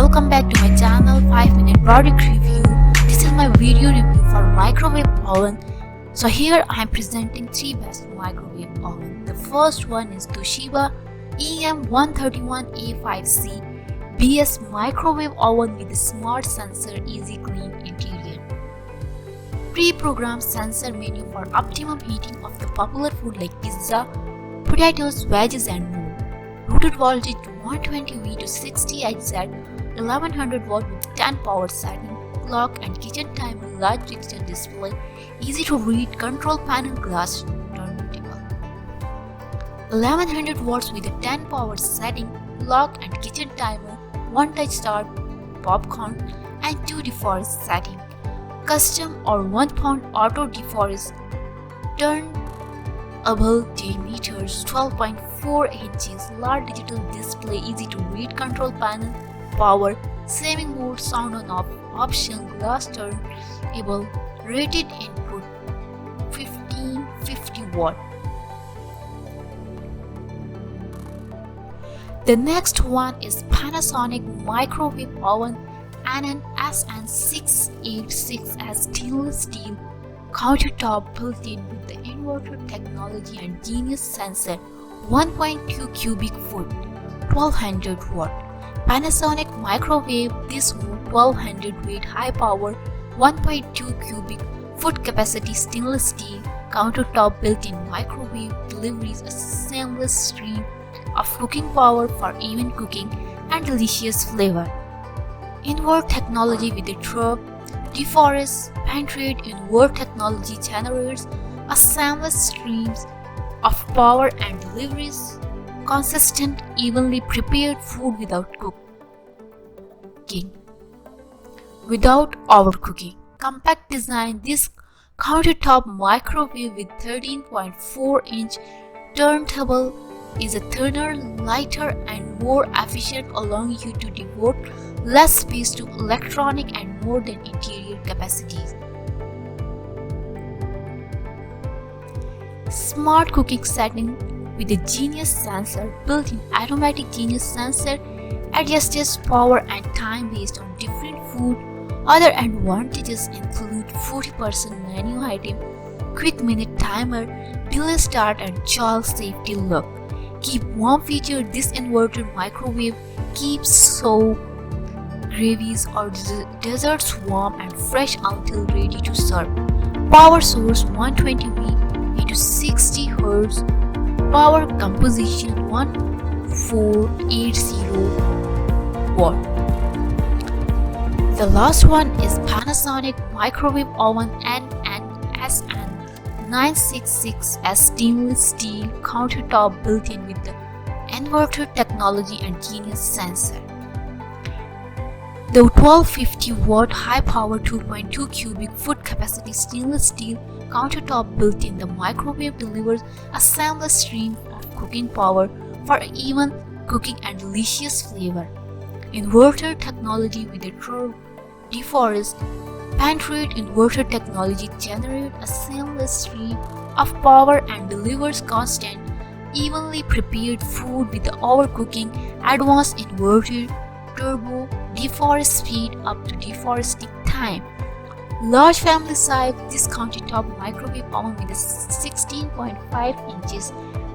welcome back to my channel 5-minute product review. This is my video review for microwave oven. So here I am presenting 3 best microwave oven. The first one is Toshiba EM131A5C BS microwave oven with a smart sensor, easy clean interior. Pre-programmed sensor menu for optimum heating of the popular food like pizza, potatoes, veggies and more. Routed voltage to 120V to 60 Hz at 1100 watt with 10 power setting, clock and kitchen timer, large picture display, easy to read, control panel, glass turntable. 1100 watts with a 10 power setting, clock and kitchen timer, 1 touch start, popcorn and 2 defrost setting. Custom or 1 pound auto defrost, turnable diameters, 12.4 inches, large digital display, easy to read, control panel, power, saving mode, sound on off option, glass turntable, rated input 1550 watt. The next one is Panasonic Microwave Oven SN686 stainless steel countertop built-in with the Inverter Technology and Genius sensor, 1.2 cubic foot, 1200 watt. Panasonic Microwave, this 1200 weight high power, 1.2 cubic foot capacity stainless steel countertop built-in microwave delivers a seamless stream of cooking power for even cooking and delicious flavor. Inverter Technology with the Turbo Defrost patented Inverter Technology generates a seamless stream of power and delivers consistent, evenly prepared food without overcooking. Compact design, this countertop microwave with 13.4-inch turntable is a thinner, lighter and more efficient, allowing you to devote less space to electronic and more than interior capacities. Smart cooking setting with a Genius sensor, built-in automatic Genius sensor adjusts power and time based on different food. Other advantages include 40% menu item, quick minute timer, delay start and child safety lock. Keep warm feature, this inverter microwave keeps soup, gravies or desserts warm and fresh until ready to serve. Power source 120V into 60 Hz. Power composition 1480 watt. The last one is Panasonic Microwave Oven SN966 stainless steel countertop built-in with the Inverter Technology and Genius sensor. The 1250 watt high power 2.2 cubic foot capacity stainless steel countertop built-in the microwave delivers a seamless stream of cooking power for even cooking and delicious flavor. Inverter Technology with the Turbo Defrost patented Inverter Technology generates a seamless stream of power and delivers constant, evenly prepared food with the overcooking. Advanced Inverter Turbo Defrost speed up to defrosting time. Large family size, this countertop microwave oven with a 16.5 inches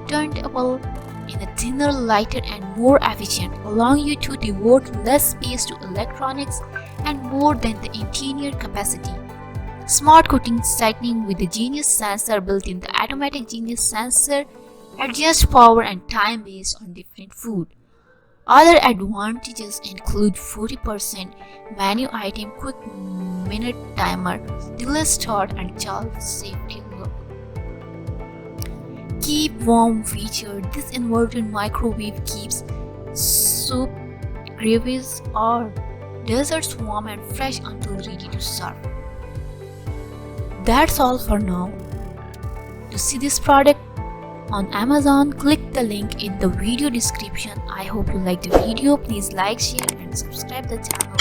turntable in a thinner, lighter and more efficient, allowing you to devote less space to electronics and more than the interior capacity. Smart cooking setting with the Genius sensor built in the automatic Genius sensor adjusts power and time based on different food. Other advantages include 40% menu item, quick minute timer, delay start and child safety lock. Keep warm feature, this inverter microwave keeps soup, gravies or desserts warm and fresh until ready to serve. That's all for now. To see this product on Amazon, click the link in the video description. I hope you liked the video. Please like, share and subscribe the channel.